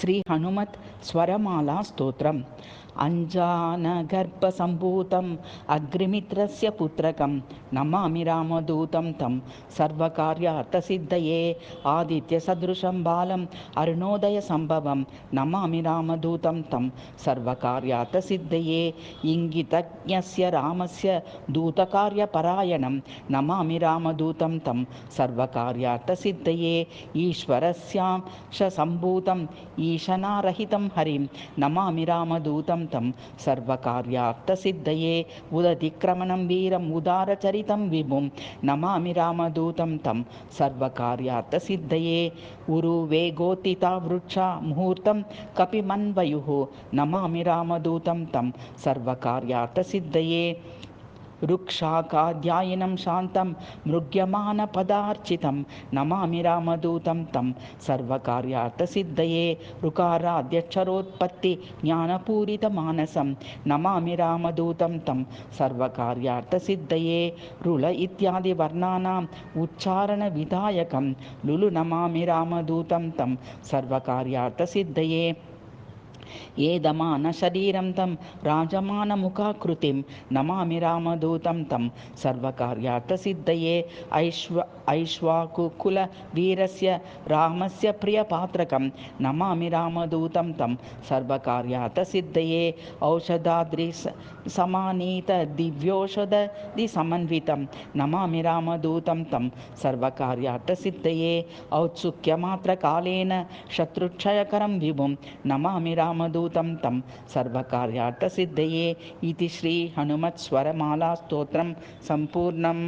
శ్రీ హనుమత్ స్వరమాలా స్తోత్రం. అంజానగర్భసంభూతం అగ్నిమిత్రస్య పుత్రకం నమామి రామదూతం తం సర్వకార్యార్థసిద్ధయే ఆదిత్యసదృశం బాలం అరుణోదయ సంభవం నమామి రామదూతం తం సర్వకార్యార్థసిద్ధయే ఇంగితజ్ఞస్య రామస్య దూతకార్యపరాయణం నమామి రామదూతం తం సర్వకార్యార్థసిద్ధయే ఈశ్వరస్యాంశ సంభూతం ఈశనారహితం హరిం నమామి రామదూతం తం సర్వకార్యార్థసిద్ధయే ఉదతిక్రమణం వీరం ఉదారచరితం విభుం నమామి రామదూతం తం సర్వకార్యార్థసిద్ధయే ఉరువేగోత్థితా వృక్షా ముహూర్తం కపిమన్వయుః నమామి రామదూతం తం సర్వకార్యార్థసిద్ధయే రుక్షాకాధ్యాయనం శాంతం మృగ్యమానపదార్చితం నమామి రామదూతం తం సర్వకార్యార్థసిద్ధయే రుకారాధ్యక్షరోత్పత్తి జ్ఞానపూరితమానసం నమామి రామదూతం తం సర్వకార్యార్థసిద్ధయే రుల ఇత్యాది వర్ణానాం ఉచ్చారణ విధాయకం లులు నమామి రామదూతం తం సర్వకార్యార్థసిద్ధయే ఏదమాన శరీరం తం రాజమానముఖాకృతిం నమామి రామదూతం తం సర్వకార్యార్థసిద్ధయే ఐశ్వాకుకుల వీరస్య రామస్య ప్రియపాత్రకం నమామి రామదూతం తం సర్వకార్యార్థసిద్ధయే ఔషధాద్రి సమానీత దివ్యోషధి సమన్వితం నమామి రామదూతం తం సర్వకార్యార్థసిద్ధయే ఔత్సుక్యమాత్రకాలేన శత్రుక్షయకరం విభుం నమామి రామదూతం తం సర్వకార్యార్థసిద్ధయే. ఇది శ్రీ హనుమత్ స్వరమాలా స్తోత్రం సంపూర్ణం.